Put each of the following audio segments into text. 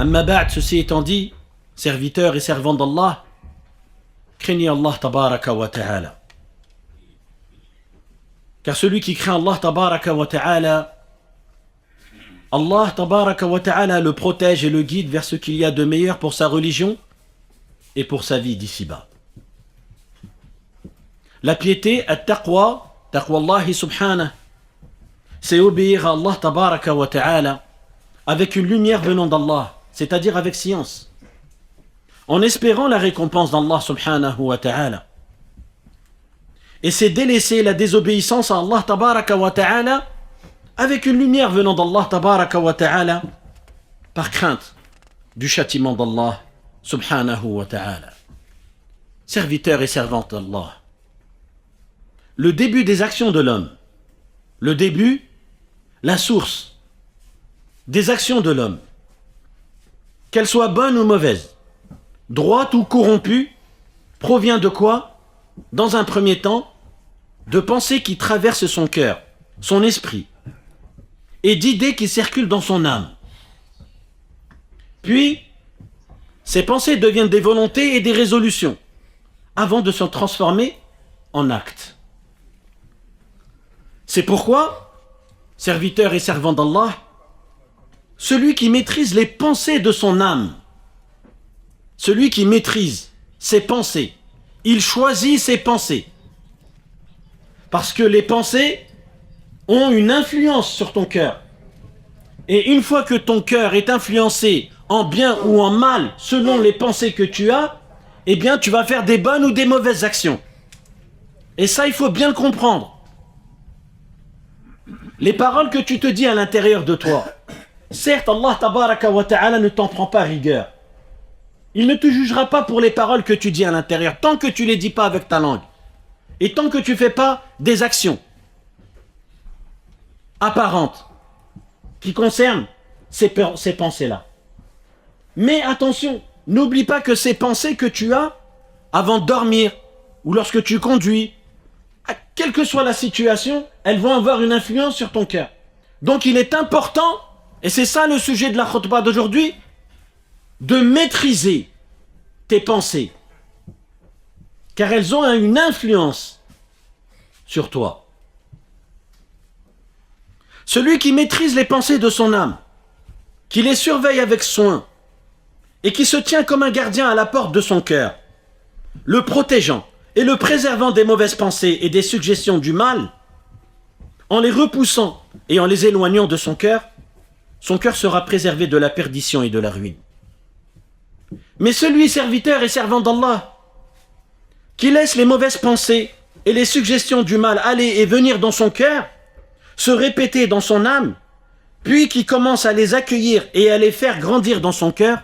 Amma ba'd, ceci étant dit, serviteurs et servants d'Allah, craignez Allah tabaraka wa ta'ala. Car celui qui craint Allah tabaraka wa ta'ala, Allah tabaraka wa ta'ala le protège et le guide vers ce qu'il y a de meilleur pour sa religion et pour sa vie d'ici-bas. La piété, at-taqwa, taqwa Allah subhanahu, c'est obéir à Allah tabaraka wa ta'ala avec une lumière venant d'Allah, c'est-à-dire avec science, en espérant la récompense d'Allah subhanahu wa ta'ala. Et c'est délaisser la désobéissance à Allah tabaraka wa ta'ala avec une lumière venant d'Allah tabaraka wa ta'ala par crainte du châtiment d'Allah subhanahu wa ta'ala. Serviteurs et servantes d'Allah, le début des actions de l'homme, le début, la source des actions de l'homme, qu'elles soient bonnes ou mauvaises, droites ou corrompues, provient de quoi? Dans un premier temps, de pensées qui traversent son cœur, son esprit, et d'idées qui circulent dans son âme. Puis, ces pensées deviennent des volontés et des résolutions, avant de se transformer en actes. C'est pourquoi, serviteurs et servants d'Allah, celui qui maîtrise les pensées de son âme, celui qui maîtrise ses pensées, il choisit ses pensées. Parce que les pensées ont une influence sur ton cœur. Et une fois que ton cœur est influencé en bien ou en mal, selon les pensées que tu as, eh bien tu vas faire des bonnes ou des mauvaises actions. Et ça, il faut bien le comprendre. Les paroles que tu te dis à l'intérieur de toi, certes, Allah tabaraka wa ta'ala ne t'en prend pas rigueur. Il ne te jugera pas pour les paroles que tu dis à l'intérieur, tant que tu ne les dis pas avec ta langue. Et tant que tu ne fais pas des actions apparentes qui concernent ces pensées-là. Mais attention, n'oublie pas que ces pensées que tu as avant de dormir ou lorsque tu conduis, quelle que soit la situation, elles vont avoir une influence sur ton cœur. Donc il est important, et c'est ça le sujet de la khutbah d'aujourd'hui, de maîtriser tes pensées, car elles ont une influence sur toi. Celui qui maîtrise les pensées de son âme, qui les surveille avec soin, et qui se tient comme un gardien à la porte de son cœur, le protégeant et le préservant des mauvaises pensées et des suggestions du mal, en les repoussant et en les éloignant de son cœur sera préservé de la perdition et de la ruine. Mais celui, serviteur et servant d'Allah, qui laisse les mauvaises pensées et les suggestions du mal aller et venir dans son cœur, se répéter dans son âme, puis qui commence à les accueillir et à les faire grandir dans son cœur,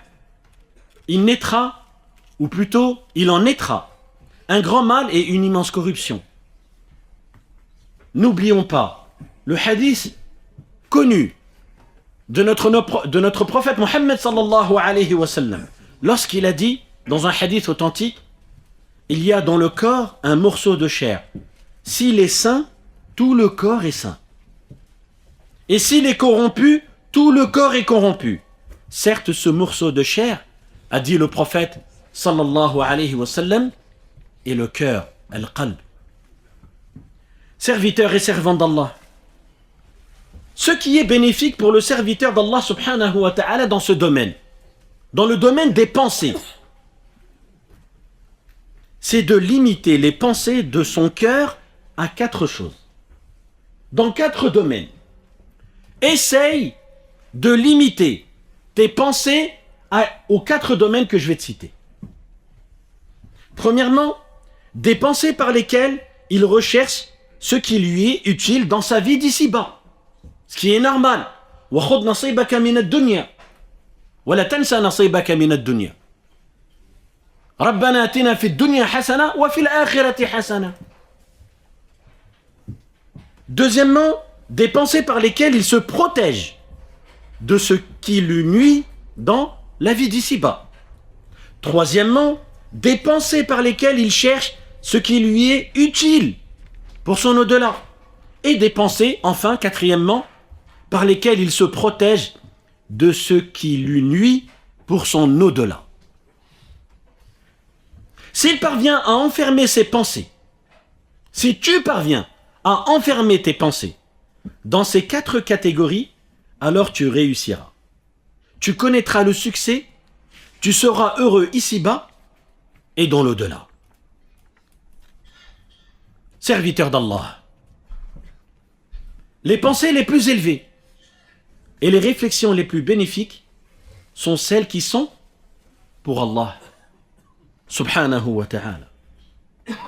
il naîtra, ou plutôt, il en naîtra, un grand mal et une immense corruption. N'oublions pas le hadith connu de notre prophète Mohammed sallallahu alayhi wa sallam, lorsqu'il a dit, dans un hadith authentique, il y a dans le corps un morceau de chair. S'il est sain, tout le corps est sain. Et s'il est corrompu, tout le corps est corrompu. Certes, ce morceau de chair, a dit le prophète sallallahu alayhi wa sallam, est le cœur, al-qalb. Serviteurs et servants d'Allah, ce qui est bénéfique pour le serviteur d'Allah subhanahu wa ta'ala dans ce domaine, dans le domaine des pensées, c'est de limiter les pensées de son cœur à 4 choses. Dans 4 domaines. Essaye de limiter tes pensées aux 4 domaines que je vais te citer. Premièrement, des pensées par lesquelles il recherche ce qui lui est utile dans sa vie d'ici-bas. Ce qui est normal. وَخُذْ نَصِيبَكَ مِنَ الدُّنْيَا وَلَا تَنْسَ نَصِيبَكَ مِنَ الدُّنْيا رَبَّنَا آتِنَا فِي الدُّنْيَا حَسَنَةً وَفِي الْآخِرَةِ حَسَنَةً. Deuxièmement, des pensées par lesquelles il se protège de ce qui lui nuit dans la vie d'ici-bas. Troisièmement, des pensées par lesquelles il cherche ce qui lui est utile pour son au-delà. Et des pensées, enfin, quatrièmement, par lesquelles il se protège de ce qui lui nuit pour son au-delà. S'il parvient à enfermer ses pensées, si tu parviens à enfermer tes pensées dans ces 4 catégories, alors tu réussiras. Tu connaîtras le succès, tu seras heureux ici-bas et dans l'au-delà. Serviteur d'Allah, les pensées les plus élevées et les réflexions les plus bénéfiques sont celles qui sont pour Allah, subhanahu wa ta'ala,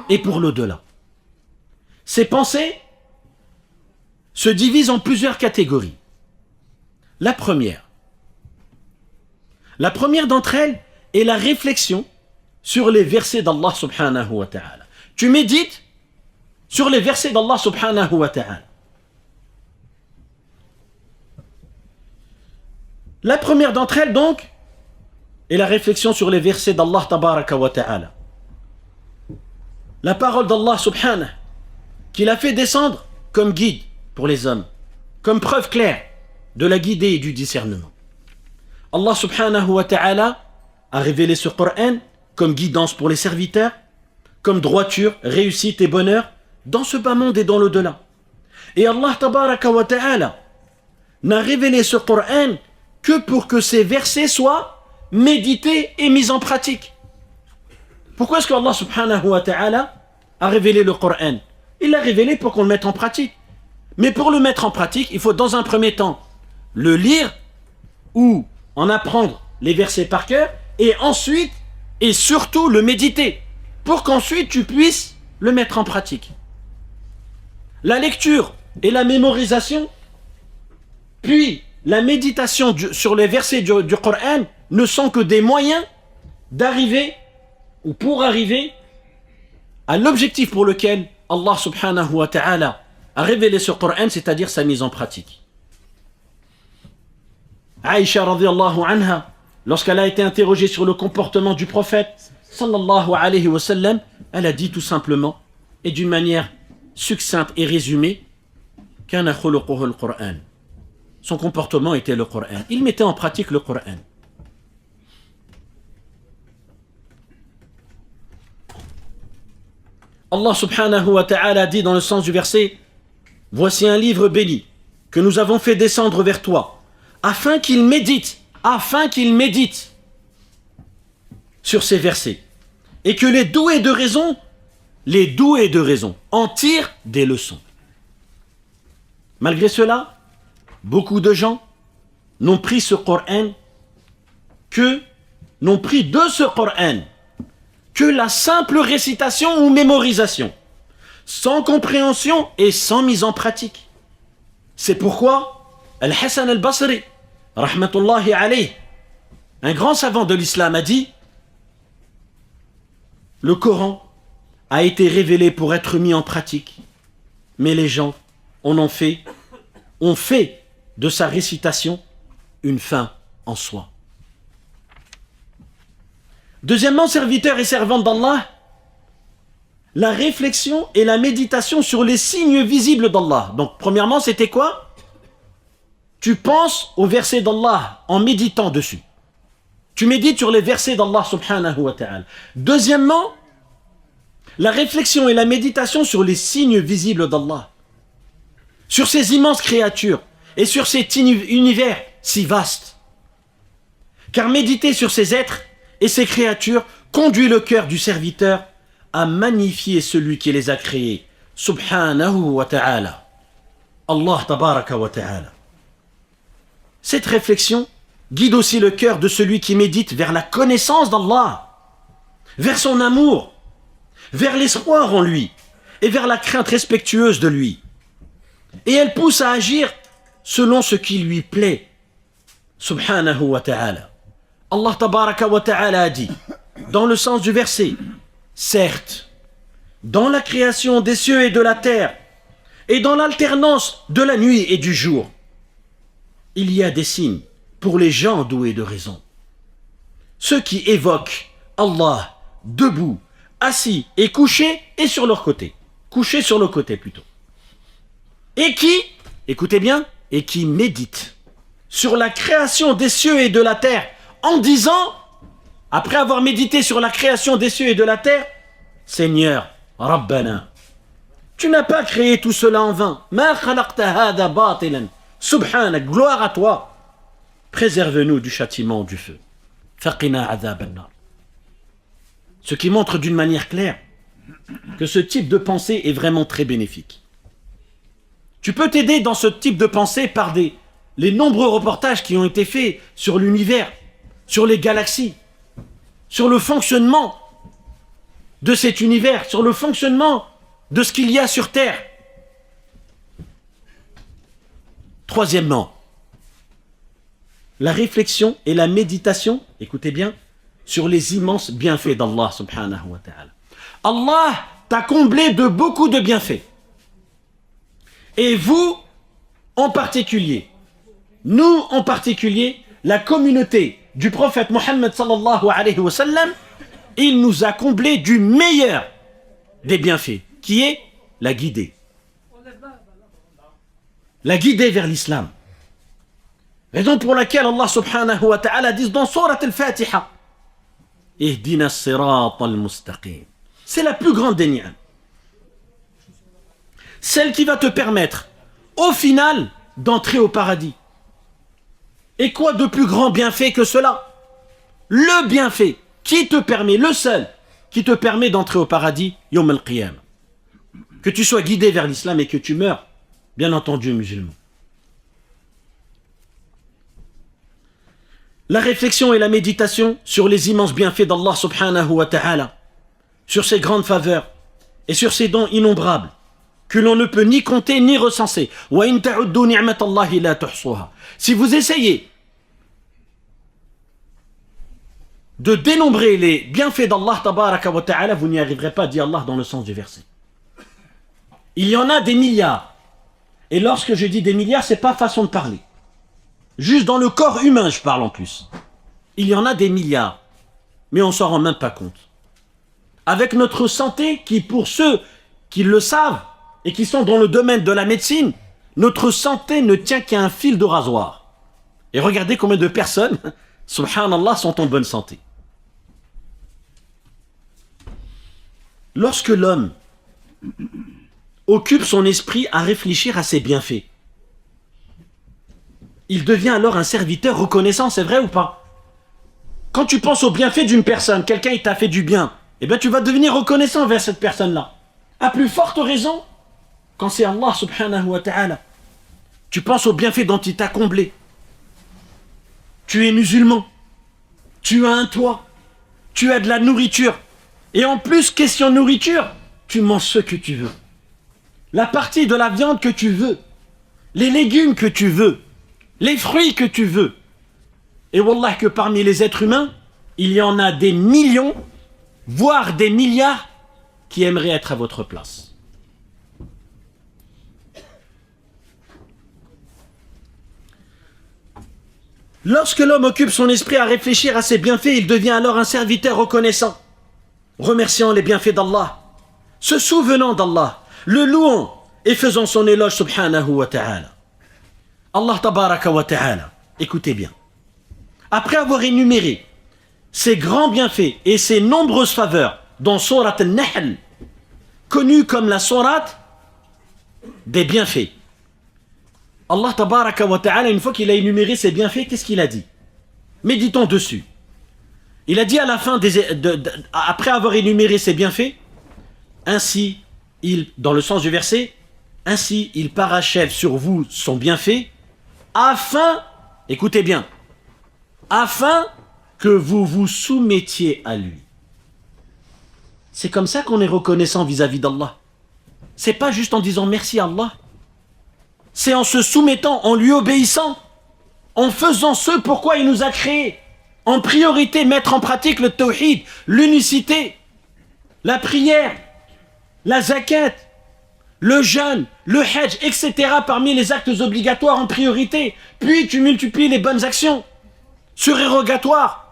et pour l'au-delà. Ces pensées se divisent en plusieurs catégories. La première d'entre elles est la réflexion sur les versets d'Allah subhanahu wa ta'ala. Tu médites sur les versets d'Allah subhanahu wa ta'ala. La première d'entre elles donc est la réflexion sur les versets d'Allah tabaraka wa ta'ala. La parole d'Allah subhanahu qu'il a fait descendre comme guide pour les hommes, comme preuve claire de la guidée et du discernement. Allah subhanahu wa ta'ala a révélé ce Coran comme guidance pour les serviteurs, comme droiture, réussite et bonheur dans ce bas monde et dans l'au-delà. Et Allah tabaraka wa ta'ala n'a révélé ce Coran que pour que ces versets soient médités et mis en pratique. Pourquoi est-ce que Allah subhanahu wa ta'ala a révélé le Coran? Il l'a révélé pour qu'on le mette en pratique. Mais pour le mettre en pratique, il faut dans un premier temps le lire ou en apprendre les versets par cœur et ensuite et surtout le méditer pour qu'ensuite tu puisses le mettre en pratique. La lecture et la mémorisation, puis la méditation sur les versets du Coran ne sont que des moyens d'arriver ou pour arriver à l'objectif pour lequel Allah subhanahu wa ta'ala a révélé ce Coran, c'est-à-dire sa mise en pratique. Aïcha radhiyallahu anha, lorsqu'elle a été interrogée sur le comportement du prophète sallallahu alayhi wa sallam, elle a dit tout simplement et d'une manière succincte et résumée, kana khuluquhu al-Qur'an. Son comportement était le Coran. Il mettait en pratique le Coran. Allah subhanahu wa ta'ala dit dans le sens du verset: voici un livre béni que nous avons fait descendre vers toi afin qu'il médite sur ces versets et que les doués de raison en tirent des leçons. Malgré cela, beaucoup de gens n'ont pris de ce Coran que la simple récitation ou mémorisation, sans compréhension et sans mise en pratique. C'est pourquoi Al-Hassan al-Basri, rahmatullahi alayh, un grand savant de l'islam, a dit: le Coran a été révélé pour être mis en pratique, mais les gens ont fait de sa récitation une fin en soi. Deuxièmement, serviteurs et servantes d'Allah, la réflexion et la méditation sur les signes visibles d'Allah. Donc, premièrement, c'était quoi? Tu penses aux versets d'Allah en méditant dessus. Tu médites sur les versets d'Allah subhanahu wa ta'ala. Deuxièmement, la réflexion et la méditation sur les signes visibles d'Allah, sur ces immenses créatures et sur cet univers si vaste. Car méditer sur ces êtres et ces créatures conduit le cœur du serviteur à magnifier celui qui les a créés, subhanahu wa ta'ala. Allah tabaraka wa ta'ala. Cette réflexion guide aussi le cœur de celui qui médite vers la connaissance d'Allah, vers son amour, vers l'espoir en lui et vers la crainte respectueuse de lui. Et elle pousse à agir selon ce qui lui plaît, subhanahu wa ta'ala. Allah tabaraka wa ta'ala a dit, dans le sens du verset: certes, dans la création des cieux et de la terre, et dans l'alternance de la nuit et du jour, il y a des signes pour les gens doués de raison. Ceux qui évoquent Allah debout, assis et couchés et sur leur côté. Couchés sur le côté plutôt. Et qui, écoutez bien, et qui méditent sur la création des cieux et de la terre en disant, après avoir médité sur la création des cieux et de la terre, Seigneur, Rabbana, tu n'as pas créé tout cela en vain. Ma khalaqta hada batilan. Subhanak, gloire à toi. Préserve-nous du châtiment du feu. Faqina adhab an-nar. Ce qui montre d'une manière claire que ce type de pensée est vraiment très bénéfique. Tu peux t'aider dans ce type de pensée par les nombreux reportages qui ont été faits sur l'univers, sur les galaxies, sur le fonctionnement de cet univers, sur le fonctionnement de ce qu'il y a sur Terre. Troisièmement, la réflexion et la méditation, écoutez bien, sur les immenses bienfaits d'Allah subhanahu wa ta'ala. Allah t'a comblé de beaucoup de bienfaits. Et vous, en particulier, nous en particulier, la communauté du prophète Mohammed sallallahu alayhi wa sallam, il nous a comblé du meilleur des bienfaits, qui est la guider. La guider vers l'islam. Raison pour laquelle Allah subhanahu wa ta'ala dit dans Surat al-Fatiha, Ihdina as-sirat al-mustaqim. C'est la plus grande des ni'am. Celle qui va te permettre, au final, d'entrer au paradis. Et quoi de plus grand bienfait que cela? Le bienfait qui te permet, le seul, qui te permet d'entrer au paradis, Yawm al-Qiyam. Que tu sois guidé vers l'islam et que tu meurs, bien entendu, musulman. La réflexion et la méditation sur les immenses bienfaits d'Allah subhanahu wa ta'ala, sur ses grandes faveurs et sur ses dons innombrables, que l'on ne peut ni compter ni recenser. Si vous essayez de dénombrer les bienfaits d'Allah tabaraka wa ta'ala, vous n'y arriverez pas, dit Allah dans le sens du verset. Il y en a des milliards. Et lorsque je dis des milliards, c'est pas façon de parler. Juste dans le corps humain, je parle en plus. Il y en a des milliards. Mais on ne s'en rend même pas compte. Avec notre santé, qui pour ceux qui le savent et qui sont dans le domaine de la médecine, notre santé ne tient qu'à un fil de rasoir. Et regardez combien de personnes, subhanallah, sont en bonne santé. Lorsque l'homme occupe son esprit à réfléchir à ses bienfaits, il devient alors un serviteur reconnaissant, c'est vrai ou pas? Quand tu penses aux bienfaits d'une personne, quelqu'un il t'a fait du bien, eh bien tu vas devenir reconnaissant vers cette personne-là. À plus forte raison, quand c'est Allah subhanahu wa ta'ala, tu penses aux bienfaits dont il t'a comblé. Tu es musulman, tu as un toit, tu as de la nourriture, et en plus, question nourriture, tu manges ce que tu veux. La partie de la viande que tu veux, les légumes que tu veux, les fruits que tu veux. Et wallah que parmi les êtres humains, il y en a des millions, voire des milliards, qui aimeraient être à votre place. Lorsque l'homme occupe son esprit à réfléchir à ses bienfaits, il devient alors un serviteur reconnaissant, remerciant les bienfaits d'Allah, se souvenant d'Allah, le louant et faisant son éloge subhanahu wa ta'ala. Allah tabaraka wa ta'ala, écoutez bien, après avoir énuméré ses grands bienfaits et ses nombreuses faveurs dans Surat al-Nahl, connue comme la sourate des bienfaits, Allah tabaraka wa ta'ala, une fois qu'il a énuméré ses bienfaits, qu'est-ce qu'il a dit? Méditons dessus. Il a dit à la fin, après avoir énuméré ses bienfaits, ainsi, dans le sens du verset, ainsi il parachève sur vous son bienfait, afin, écoutez bien, afin que vous vous soumettiez à lui. C'est comme ça qu'on est reconnaissant vis-à-vis d'Allah. C'est pas juste en disant merci à Allah. C'est en se soumettant, en lui obéissant, en faisant ce pourquoi il nous a créés. En priorité, mettre en pratique le tawhid, l'unicité, la prière, la zakat, le jeûne, le hajj, etc. parmi les actes obligatoires en priorité. Puis tu multiplies les bonnes actions surérogatoires.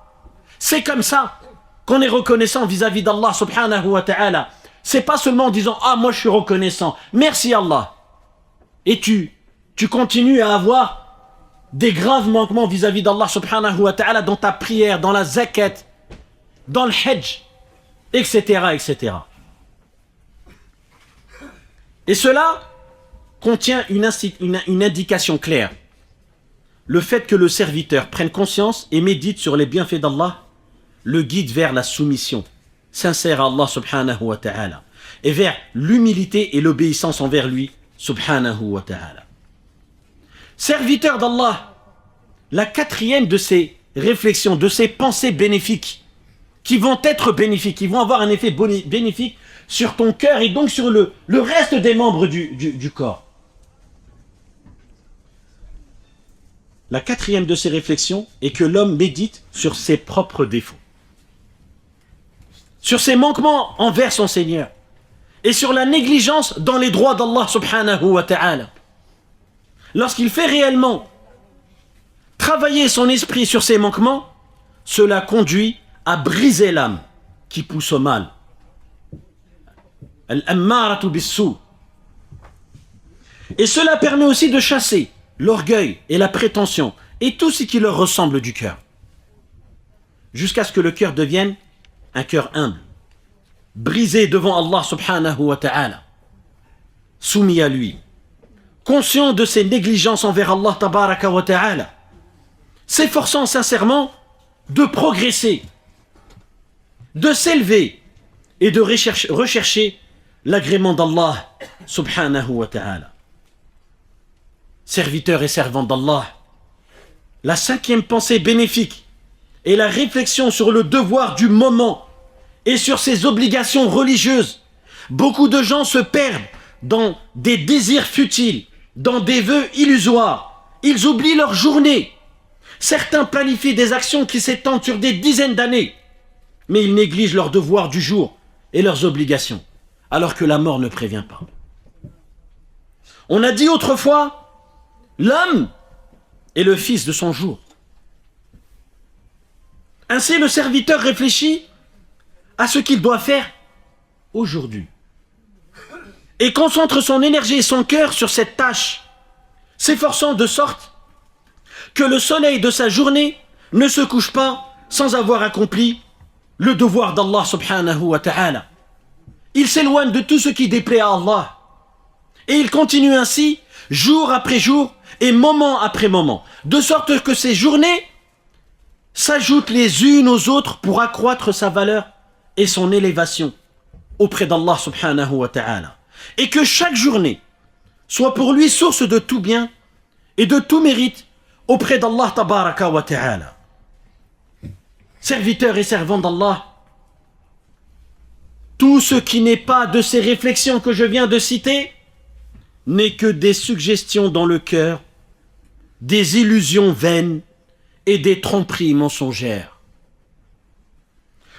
C'est comme ça qu'on est reconnaissant vis-à-vis d'Allah subhanahu wa ta'ala. C'est pas seulement en disant « Ah, moi je suis reconnaissant, merci Allah ». Et tu continues à avoir des graves manquements vis-à-vis d'Allah subhanahu wa ta'ala dans ta prière, dans la zakat, dans le hajj, etc., etc. Et cela contient une indication claire. Le fait que le serviteur prenne conscience et médite sur les bienfaits d'Allah le guide vers la soumission sincère à Allah subhanahu wa ta'ala et vers l'humilité et l'obéissance envers lui subhanahu wa ta'ala. Serviteur d'Allah, la quatrième de ces réflexions, de ces pensées bénéfiques, qui vont être bénéfiques, qui vont avoir un effet bénéfique sur ton cœur et donc sur le reste des membres du corps. La quatrième de ces réflexions est que l'homme médite sur ses propres défauts, sur ses manquements envers son Seigneur et sur la négligence dans les droits d'Allah subhanahu wa ta'ala. Lorsqu'il fait réellement travailler son esprit sur ses manquements, cela conduit à briser l'âme qui pousse au mal. Al-ammaratu bis-sou. Et cela permet aussi de chasser l'orgueil et la prétention et tout ce qui leur ressemble du cœur, jusqu'à ce que le cœur devienne un cœur humble, brisé devant Allah subhanahu wa ta'ala, soumis à lui, conscient de ses négligences envers Allah tabaraka wa ta'ala, s'efforçant sincèrement de progresser, de s'élever et de rechercher l'agrément d'Allah subhanahu wa ta'ala. Serviteurs et servants d'Allah, la cinquième pensée bénéfique est la réflexion sur le devoir du moment et sur ses obligations religieuses. Beaucoup de gens se perdent dans des désirs futiles, dans des vœux illusoires. Ils oublient leur journée. Certains planifient des actions qui s'étendent sur des dizaines d'années, mais ils négligent leurs devoirs du jour et leurs obligations, alors que la mort ne prévient pas. On a dit autrefois, l'homme est le fils de son jour. Ainsi, le serviteur réfléchit à ce qu'il doit faire aujourd'hui et concentre son énergie et son cœur sur cette tâche, s'efforçant de sorte que le soleil de sa journée ne se couche pas sans avoir accompli le devoir d'Allah subhanahu wa ta'ala. Il s'éloigne de tout ce qui déplaît à Allah et il continue ainsi jour après jour et moment après moment, de sorte que ces journées s'ajoutent les unes aux autres pour accroître sa valeur et son élévation auprès d'Allah subhanahu wa ta'ala. Et que chaque journée soit pour lui source de tout bien et de tout mérite auprès d'Allah tabaraka wa ta'ala. Serviteurs et servants d'Allah, tout ce qui n'est pas de ces réflexions que je viens de citer n'est que des suggestions dans le cœur, des illusions vaines et des tromperies mensongères.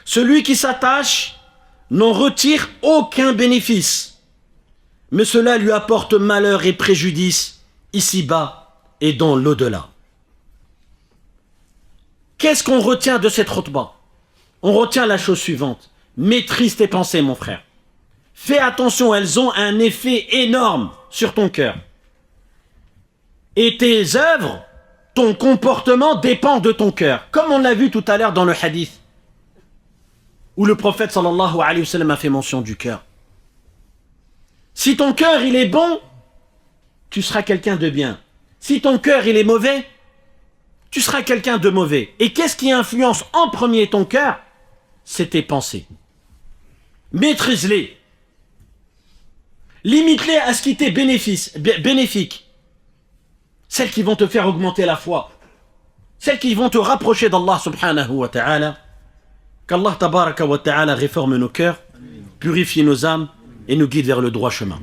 Celui qui s'attache n'en retire aucun bénéfice, mais cela lui apporte malheur et préjudice ici-bas et dans l'au-delà. Qu'est-ce qu'on retient de cette khutbah? On retient la chose suivante. Maîtrise tes pensées, mon frère. Fais attention, elles ont un effet énorme sur ton cœur. Et tes œuvres, ton comportement dépend de ton cœur. Comme on l'a vu tout à l'heure dans le hadith, où le prophète sallallahu alayhi wa sallam a fait mention du cœur. Si ton cœur il est bon, tu seras quelqu'un de bien. Si ton cœur il est mauvais, tu seras quelqu'un de mauvais. Et qu'est-ce qui influence en premier ton cœur? C'est tes pensées. Maîtrise-les. Limite-les à ce qui t'est bénéfique. Celles qui vont te faire augmenter la foi. Celles qui vont te rapprocher d'Allah subhanahu wa ta'ala. Qu'Allah tabaraka wa ta'ala réforme nos cœurs, purifie nos âmes et nous guide vers le droit chemin.